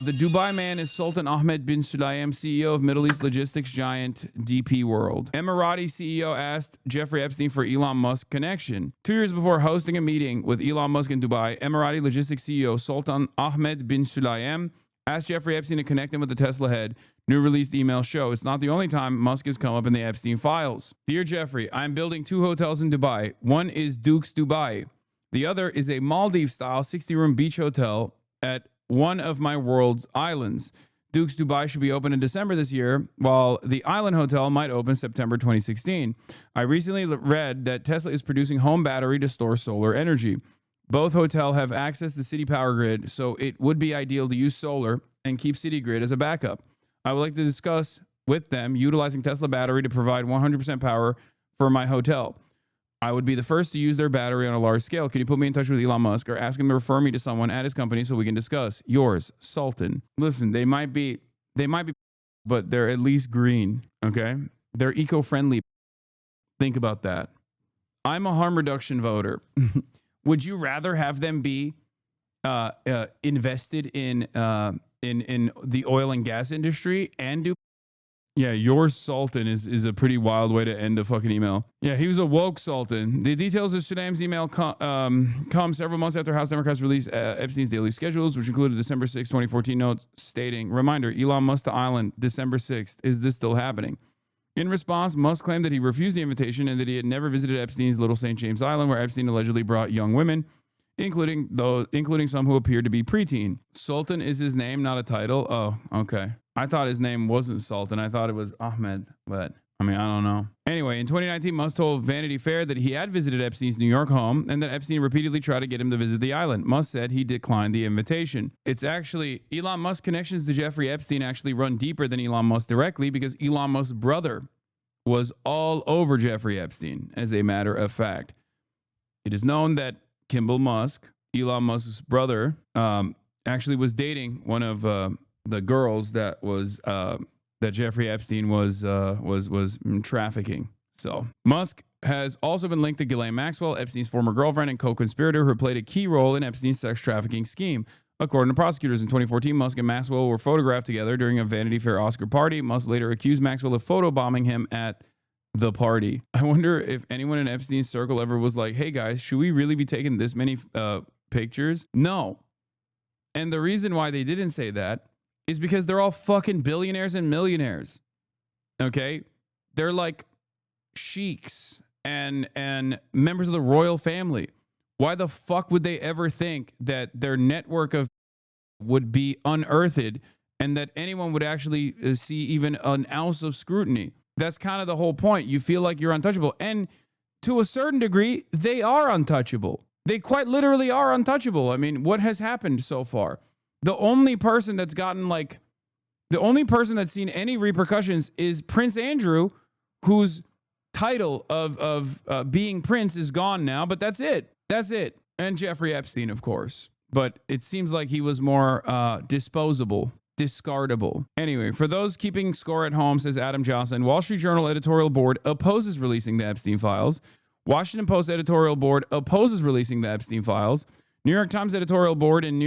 The Dubai man is Sultan Ahmed bin Sulayem, CEO of Middle East logistics giant DP World. Emirati CEO asked Jeffrey Epstein for Elon Musk connection. 2 years before hosting a meeting with Elon Musk in Dubai, Emirati logistics CEO Sultan Ahmed bin Sulayem asked Jeffrey Epstein to connect him with the Tesla head. New released email show. It's not the only time Musk has come up in the Epstein files. Dear Jeffrey, I'm building 2 hotels in Dubai. One is Duke's Dubai. The other is a Maldives-style 60-room beach hotel at one of my world's islands. Duke's Dubai should be open in December this year, while the Island Hotel might open September 2016. I recently read that Tesla is producing home battery to store solar energy. Both hotels have access to city power grid, so it would be ideal to use solar and keep city grid as a backup. I would like to discuss with them utilizing Tesla battery to provide 100% power for my hotel. I would be the first to use their battery on a large scale. Can you put me in touch with Elon Musk or ask him to refer me to someone at his company so we can discuss? Yours, Sultan. Listen, they might be, but they're at least green, okay? They're eco-friendly. Think about that. I'm a harm reduction voter. Would you rather have them be invested in the oil and gas industry and do? Yeah, your Sultan is a pretty wild way to end a fucking email. Yeah, he was a woke Sultan. The details of Sulayem's email come several months after House Democrats released Epstein's daily schedules, which included December 6, 2014 note stating, reminder, Elon Musk to Island, December 6th. Is this still happening? In response, Musk claimed that he refused the invitation and that he had never visited Epstein's Little St. James Island, where Epstein allegedly brought young women, including some who appeared to be preteen. Sultan is his name, not a title. Oh, okay. I thought his name wasn't Sultan. I thought it was Ahmed, but I mean, I don't know. Anyway, in 2019, Musk told Vanity Fair that he had visited Epstein's New York home and that Epstein repeatedly tried to get him to visit the island. Musk said he declined the invitation. It's actually, Elon Musk's connections to Jeffrey Epstein actually run deeper than Elon Musk directly because Elon Musk's brother was all over Jeffrey Epstein, as a matter of fact. It is known that Kimball Musk, Elon Musk's brother, actually was dating one of the girls that was that Jeffrey Epstein was trafficking. So Musk has also been linked to Ghislaine Maxwell, Epstein's former girlfriend and co-conspirator, who played a key role in Epstein's sex trafficking scheme. According to prosecutors, in 2014, Musk and Maxwell were photographed together during a Vanity Fair Oscar party. Musk later accused Maxwell of photobombing him at the party. I wonder if anyone in Epstein's circle ever was like, hey guys, should we really be taking this many pictures? No. And the reason why they didn't say that is because they're all fucking billionaires and millionaires. Okay? They're like sheiks and members of the royal family. Why the fuck would they ever think that their network of would be unearthed and that anyone would actually see even an ounce of scrutiny? That's kind of the whole point. You feel like you're untouchable. And to a certain degree, they are untouchable. They quite literally are untouchable. I mean, what has happened so far? The only person that's seen any repercussions is Prince Andrew, whose title of being prince is gone now, but that's it. That's it. And Jeffrey Epstein, of course. But it seems like he was more disposable, discardable. Anyway, for those keeping score at home, says Adam Johnson, Wall Street Journal editorial board opposes releasing the Epstein files. Washington Post editorial board opposes releasing the Epstein files. New York Times editorial board in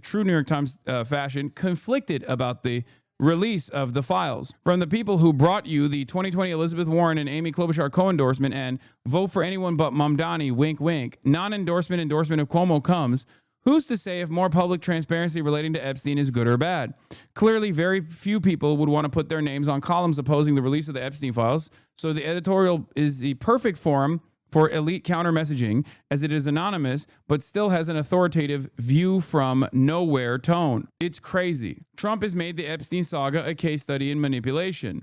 true New York Times fashion conflicted about the release of the files. From the people who brought you the 2020 Elizabeth Warren and Amy Klobuchar co-endorsement and vote for anyone but Mamdani, wink, wink, non-endorsement endorsement of Cuomo comes, who's to say if more public transparency relating to Epstein is good or bad? Clearly, very few people would want to put their names on columns opposing the release of the Epstein files, so the editorial is the perfect forum for elite counter messaging, as it is anonymous, but still has an authoritative view from nowhere tone. It's crazy. Trump has made the Epstein saga a case study in manipulation.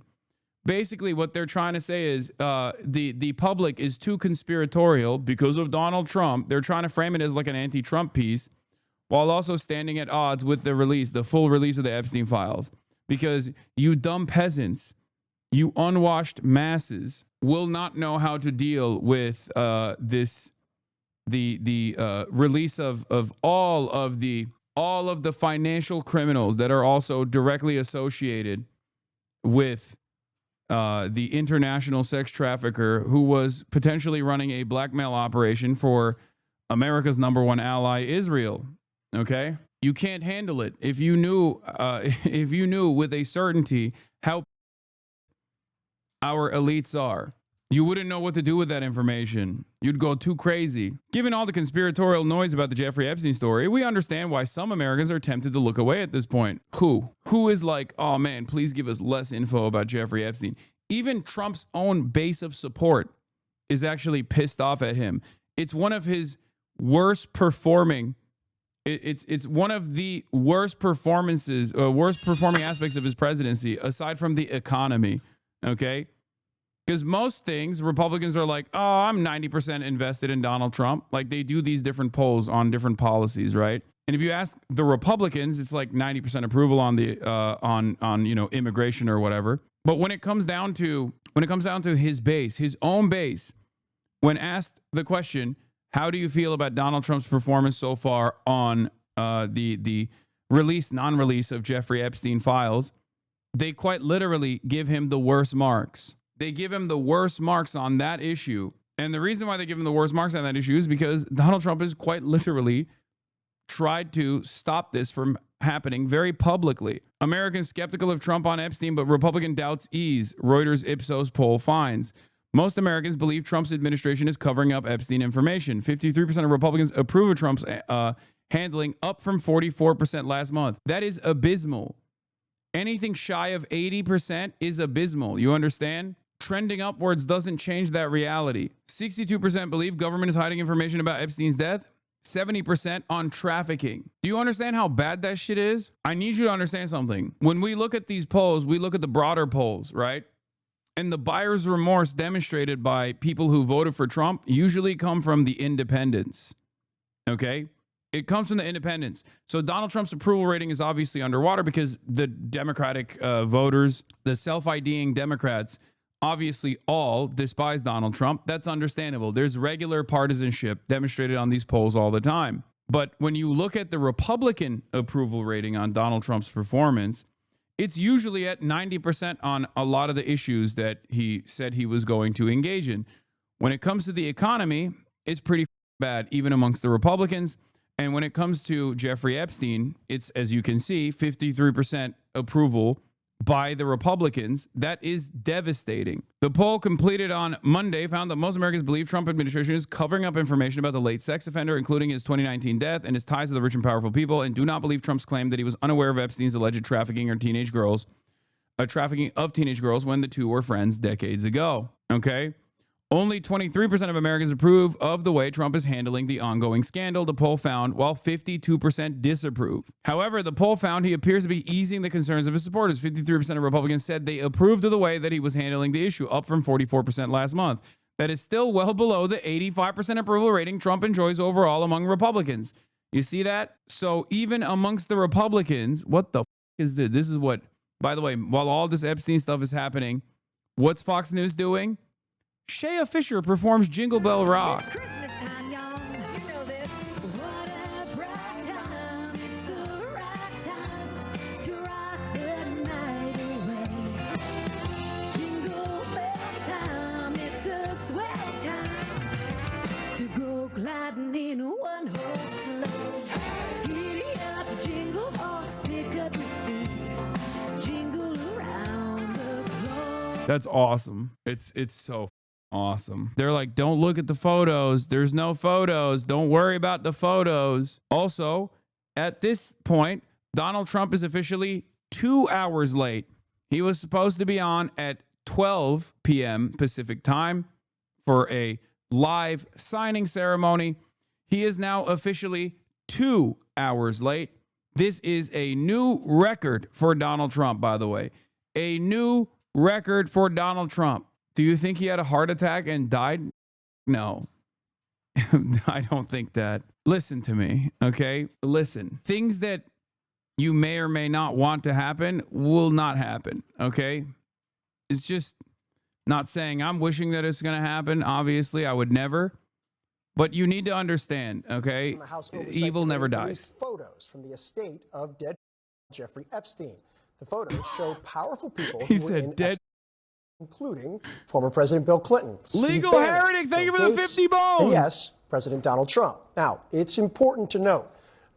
Basically, what they're trying to say is the public is too conspiratorial because of Donald Trump. They're trying to frame it as like an anti-Trump piece, while also standing at odds with the full release of the Epstein files. Because you dumb peasants, you unwashed masses, will not know how to deal with the release of all of the financial criminals that are also directly associated with the international sex trafficker who was potentially running a blackmail operation for America's #1 ally, Israel. Okay? You can't handle it. If you knew with a certainty how our elites are, you wouldn't know what to do with that information. You'd go too crazy. Given all the conspiratorial noise about the Jeffrey Epstein story, we understand why some Americans are tempted to look away at this point. Who is like, oh man, please give us less info about Jeffrey Epstein. Even Trump's own base of support is actually pissed off at him. It's one of his worst performing. It's one of the worst performances, worst performing aspects of his presidency, aside from the economy. Okay. Because most things, Republicans are like, oh, I'm 90% invested in Donald Trump. Like they do these different polls on different policies, right? And if you ask the Republicans, it's like 90% approval on the on immigration or whatever. But when it comes down to his base, his own base, when asked the question, how do you feel about Donald Trump's performance so far on the non-release of Jeffrey Epstein files, they quite literally give him the worst marks. They give him the worst marks on that issue. And the reason why they give him the worst marks on that issue is because Donald Trump has quite literally tried to stop this from happening very publicly. Americans skeptical of Trump on Epstein, but Republican doubts ease, Reuters Ipsos poll finds. Most Americans believe Trump's administration is covering up Epstein information. 53% of Republicans approve of Trump's handling, up from 44% last month. That is abysmal. Anything shy of 80% is abysmal. You understand? Trending upwards doesn't change that reality. 62% believe government is hiding information about Epstein's death. 70% on trafficking. Do you understand how bad that shit is? I need you to understand something. When we look at these polls, we look at the broader polls, right? And the buyer's remorse demonstrated by people who voted for Trump usually come from the independents. Okay? It comes from the independents. So Donald Trump's approval rating is obviously underwater because the Democratic voters, the self-IDing Democrats, obviously all despise Donald Trump. That's understandable. There's regular partisanship demonstrated on these polls all the time. But when you look at the Republican approval rating on Donald Trump's performance, it's usually at 90% on a lot of the issues that he said he was going to engage in. When it comes to the economy, it's pretty bad, even amongst the Republicans. And when it comes to Jeffrey Epstein, it's, as you can see, 53% approval by the Republicans. That is devastating. The poll completed on Monday found that most Americans believe Trump administration is covering up information about the late sex offender, including his 2019 death and his ties to the rich and powerful people, and do not believe Trump's claim that he was unaware of Epstein's alleged trafficking of teenage girls when the two were friends decades ago. Okay? Only 23% of Americans approve of the way Trump is handling the ongoing scandal, the poll found, while 52% disapprove. However, the poll found he appears to be easing the concerns of his supporters. 53% of Republicans said they approved of the way that he was handling the issue, up from 44% last month. That is still well below the 85% approval rating Trump enjoys overall among Republicans. You see that? So even amongst the Republicans, what the f is this? This is what, by the way, while all this Epstein stuff is happening, what's Fox News doing? Shea Fisher performs Jingle Bell Rock. It's Christmas time, y'all. You know this. What a bright time. It's the right time to rock the night away. Jingle bell time. It's a swell time to go gliding in one horse slow. Giddy up, jingle horse, pick up your feet. Jingle around the globe. That's awesome. It's so awesome. They're like, don't look at the photos. There's no photos. Don't worry about the photos. Also, at this point, Donald Trump is officially 2 hours late. He was supposed to be on at 12 p.m. Pacific time for a live signing ceremony. He is now officially 2 hours late. This is a new record for Donald Trump, by the way. A new record for Donald Trump. Do you think he had a heart attack and died? No. I don't think that. Listen to me, okay? Listen. Things that you may or may not want to happen will not happen, okay? It's just not saying I'm wishing that it's going to happen. Obviously, I would never. But you need to understand, okay? Evil never dies. Photos from the estate of dead Jeffrey Epstein. The photos show powerful people He said dead, including former President Bill Clinton. Legal heretic, thank you for the 50 bones. And yes, President Donald Trump. Now, it's important to note,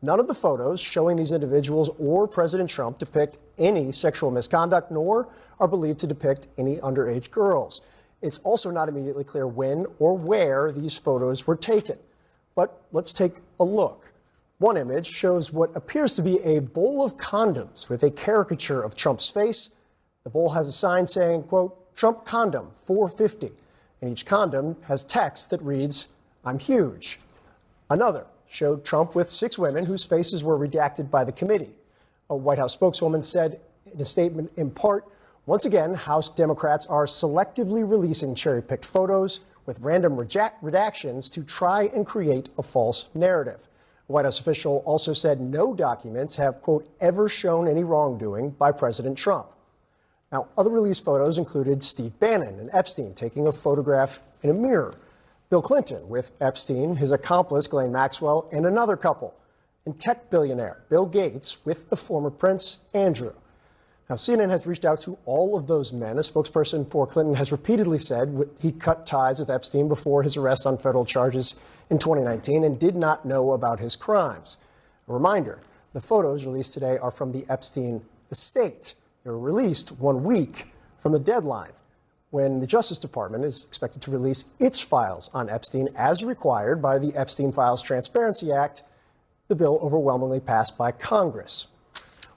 None of the photos showing these individuals or President Trump depict any sexual misconduct, nor are believed to depict any underage girls. It's also not immediately clear when or where these photos were taken. But let's take a look. One image shows what appears to be a bowl of condoms with a caricature of Trump's face. The bowl has a sign saying, quote, Trump condom, $4.50. And each condom has text that reads, I'm huge. Another showed Trump with 6 women whose faces were redacted by the committee. A White House spokeswoman said in a statement, in part, once again, House Democrats are selectively releasing cherry-picked photos with random redactions to try and create a false narrative. A White House official also said no documents have, quote, ever shown any wrongdoing by President Trump. Now, other released photos included Steve Bannon and Epstein taking a photograph in a mirror, Bill Clinton with Epstein, his accomplice Ghislaine Maxwell, and another couple, and tech billionaire Bill Gates with the former Prince Andrew. Now, CNN has reached out to all of those men. A spokesperson for Clinton has repeatedly said he cut ties with Epstein before his arrest on federal charges in 2019 and did not know about his crimes. A reminder, the photos released today are from the Epstein estate. They were released 1 week from the deadline when the Justice Department is expected to release its files on Epstein as required by the Epstein Files Transparency Act, the bill overwhelmingly passed by Congress.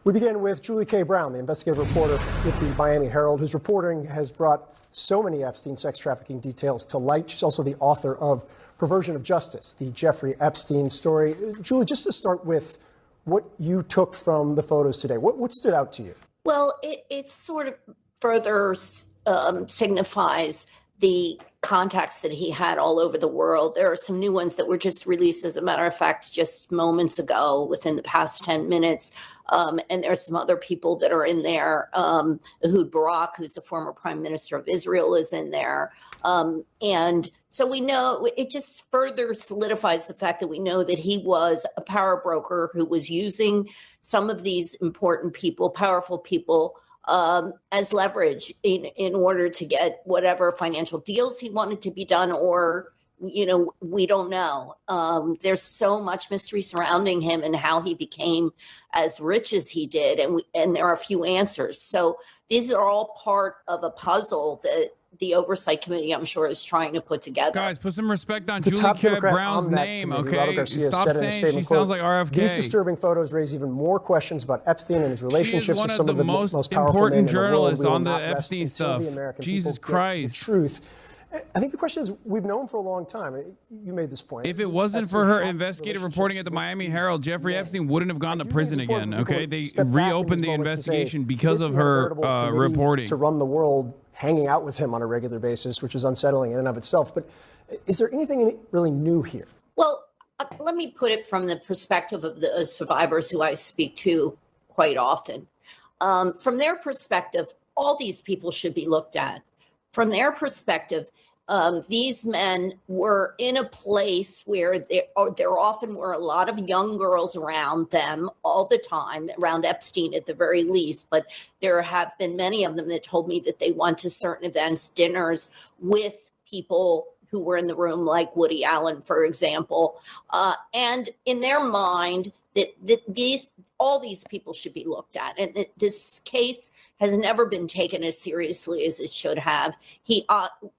We begin with Julie K. Brown, the investigative reporter with the Miami Herald, whose reporting has brought so many Epstein sex trafficking details to light. She's also the author of Perversion of Justice, the Jeffrey Epstein story. Julie, just to start with what you took from the photos today, what stood out to you? Well, it sort of further signifies the contacts that he had all over the world. There are some new ones that were just released, as a matter of fact, just moments ago, within the past 10 minutes. And there's some other people that are in there. Ehud Barak, who's the former prime minister of Israel, is in there. And so we know it just further solidifies the fact that we know that he was a power broker who was using some of these important people, powerful people, as leverage in order to get whatever financial deals he wanted to be done, or, you know, we don't know. There's so much mystery surrounding him and how he became as rich as he did. And there are a few answers. So these are all part of a puzzle that the Oversight Committee, I'm sure, is trying to put together. Guys, put some respect on The Julie top K. Democrat Brown's on that name, committee, okay? Robert Garcia, Stop said in a saying statement, she quote, sounds like RFK. These disturbing photos raise even more questions about Epstein and his relationships with some of the most powerful important men in the world. journalists We will on the not rest Epstein until stuff. the American Jesus people get Christ. the truth. I think the question is, we've known for a long time. You made this point. If it wasn't Epstein for her had investigative relationships reporting at the with Miami these Herald, Jeffrey men. Epstein wouldn't have gone I to do think it's prison important again, for people okay? to They step back in reopened these the moments and say, investigation because of basically, we had a her veritable committee reporting. to run the world, hanging out with him on a regular basis, which is unsettling in and of itself. But is there anything really new here? Well, let me put it from the perspective of the survivors who I speak to quite often. From their perspective, all these people should be looked at. From their perspective, these men were in a place where there often were a lot of young girls around them all the time, around Epstein at the very least. But there have been many of them that told me that they went to certain events, dinners with people who were in the room, like Woody Allen, for example. And in their mind, all these people should be looked at. And this case has never been taken as seriously as it should have.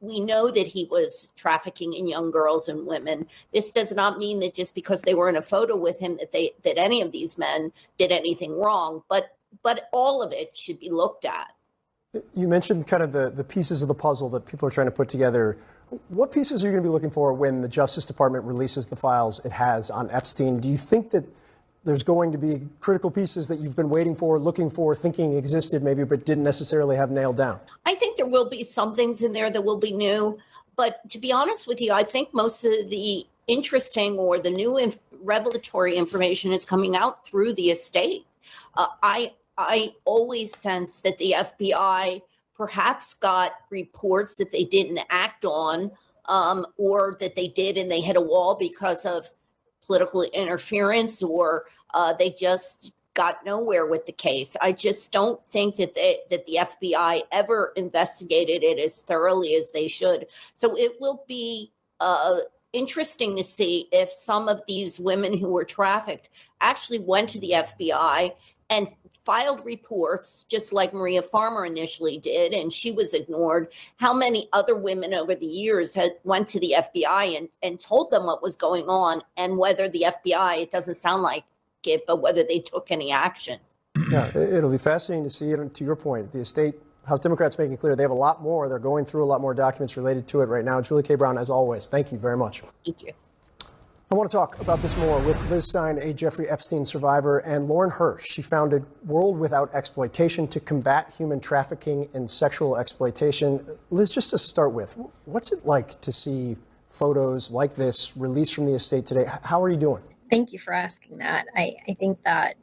We know that he was trafficking in young girls and women. This does not mean that just because they were in a photo with him that any of these men did anything wrong, but all of it should be looked at. You mentioned kind of the pieces of the puzzle that people are trying to put together. What pieces are you going to be looking for when the Justice Department releases the files it has on Epstein? Do you think that there's going to be critical pieces that you've been waiting for, looking for, thinking existed maybe, but didn't necessarily have nailed down? I think there will be some things in there that will be new. But to be honest with you, I think most of the interesting or the new revelatory information is coming out through the estate. I always sense that the FBI perhaps got reports that they didn't act on, or that they did and they hit a wall because of political interference, or they just got nowhere with the case. I just don't think that the FBI ever investigated it as thoroughly as they should. So it will be interesting to see if some of these women who were trafficked actually went to the FBI and filed reports, just like Maria Farmer initially did, and she was ignored. How many other women over the years had went to the FBI and told them what was going on, and whether the FBI, it doesn't sound like it, but whether they took any action. Yeah, it'll be fascinating to see. And to your point, the estate, House Democrats making clear they have a lot more. They're going through a lot more documents related to it right now. Julie K. Brown, as always, thank you very much. Thank you. I want to talk about this more with Liz Stein, a Jeffrey Epstein survivor, and Lauren Hirsch. She founded World Without Exploitation to combat human trafficking and sexual exploitation. Liz, just to start with, what's it like to see photos like this released from the estate today? How are you doing? Thank you for asking that. I think that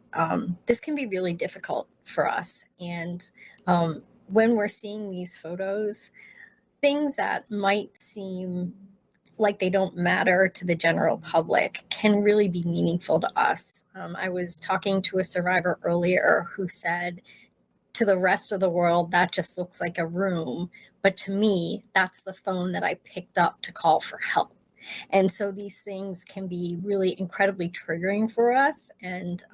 this can be really difficult for us. And when we're seeing these photos, things that might seem like they don't matter to the general public can really be meaningful to us. I was talking to a survivor earlier who said, to the rest of the world, that just looks like a room. But to me, that's the phone that I picked up to call for help. And so these things can be really incredibly triggering for us. And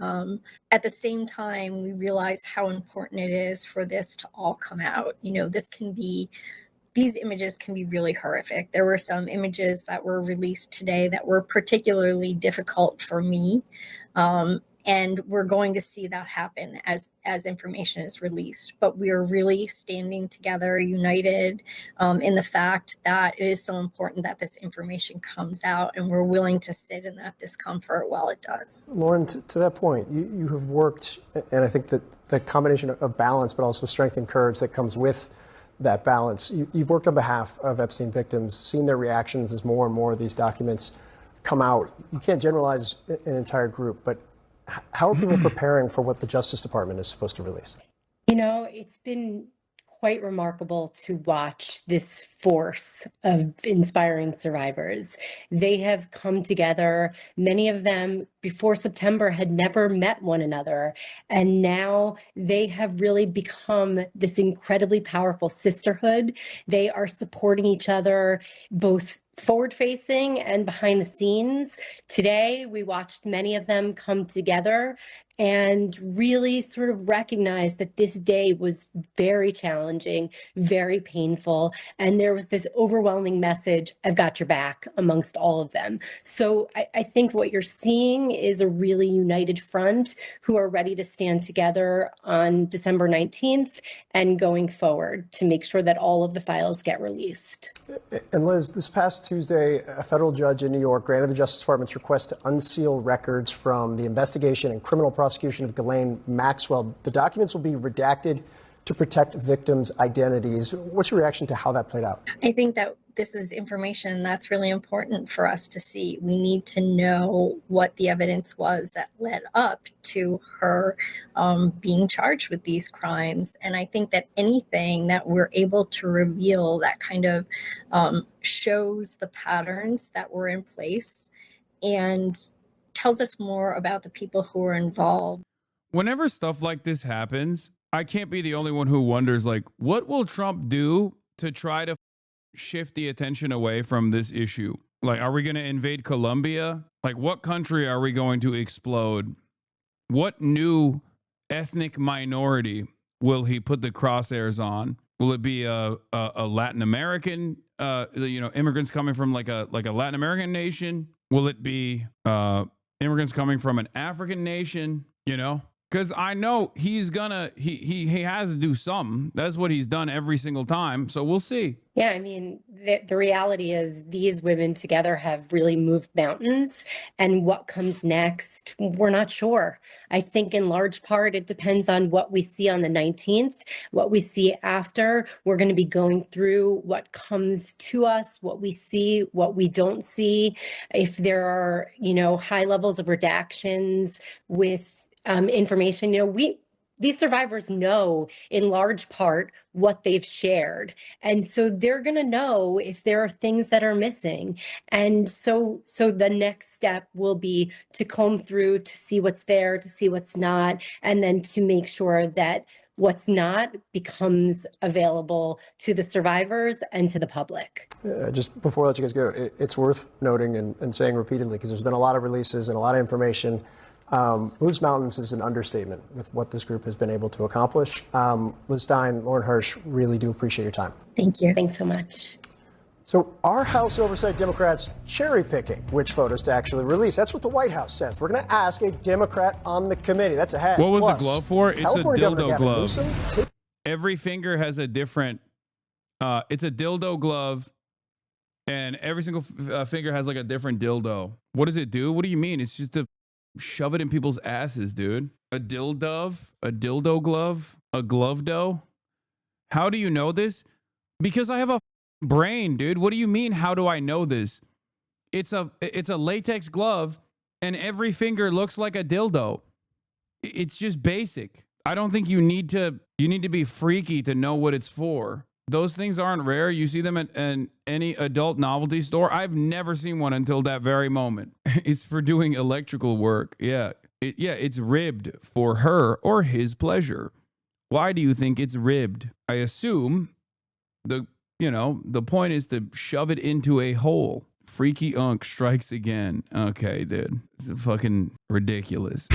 at the same time, we realize how important it is for this to all come out. You know, these images can be really horrific. There were some images that were released today that were particularly difficult for me. And we're going to see that happen as information is released. But we are really standing together, united in the fact that it is so important that this information comes out, and we're willing to sit in that discomfort while it does. Lauren, to that point, you have worked, and I think that the combination of balance, but also strength and courage that comes with that balance. You've worked on behalf of Epstein victims, seen their reactions as more and more of these documents come out. You can't generalize an entire group, but how are people preparing for what the Justice Department is supposed to release? You know, it's been quite remarkable to watch this force of inspiring survivors. They have come together. Many of them before September had never met one another. And now they have really become this incredibly powerful sisterhood. They are supporting each other, both forward-facing and behind the scenes. Today, we watched many of them come together and really sort of recognize that this day was very challenging, very painful, and there was this overwhelming message, I've got your back, amongst all of them. So I think what you're seeing is a really united front who are ready to stand together on December 19th and going forward to make sure that all of the files get released. And Liz, this past Tuesday, a federal judge in New York granted the Justice Department's request to unseal records from the investigation and criminal prosecution of Ghislaine Maxwell. The documents will be redacted to protect victims' identities. What's your reaction to how that played out? I think that this is information that's really important for us to see. We need to know what the evidence was that led up to her being charged with these crimes. And I think that anything that we're able to reveal that kind of shows the patterns that were in place and tells us more about the people who are involved. Whenever stuff like this happens, I can't be the only one who wonders, like, what will Trump do to try to shift the attention away from this issue? Like, are we going to invade Colombia? Like, what country are we going to explode? What new ethnic minority will he put the crosshairs on? Will it be a Latin American, immigrants coming from like a Latin American nation? Will it be immigrants coming from an African nation? You know? Because I know he has to do something. That's what he's done every single time. So we'll see. Yeah, I mean, the reality is these women together have really moved mountains. And what comes next, we're not sure. I think in large part, it depends on what we see on the 19th, what we see after. We're going to be going through what comes to us, what we see, what we don't see. If there are, high levels of redactions with information, these survivors know in large part what they've shared. And so they're going to know if there are things that are missing. And so the next step will be to comb through, to see what's there, to see what's not, and then to make sure that What's not becomes available to the survivors and to the public. Just before I let you guys go, it's worth noting and saying repeatedly, because there's been a lot of releases and a lot of information. Moves mountains is an understatement with what this group has been able to accomplish. Liz Stein, Lauren Hirsch, really do appreciate your time. Thank you. Thanks so much. So are House Oversight Democrats cherry picking which photos to actually release? That's what the White House says. We're going to ask a Democrat on the committee. That's a head. What was Plus, the glove for? It's California a Governor dildo Gavin glove. Newsom Every finger has a different, it's a dildo glove, and every single finger has like a different dildo. What does it do? What do you mean? It's just to shove it in people's asses, dude. A dildo, a dildo glove, a glove dough. How do you know this? Because I have a brain, dude. What do you mean? How do I know this? It's a latex glove, and every finger looks like a dildo. It's just basic. I don't think you need to be freaky to know what it's for. Those things aren't rare. You see them at any adult novelty store. I've never seen one until that very moment. It's for doing electrical work. Yeah. It's ribbed for her or his pleasure. Why do you think it's ribbed? I assume the point is to shove it into a hole. Freaky Unk strikes again. Okay, dude. It's fucking ridiculous.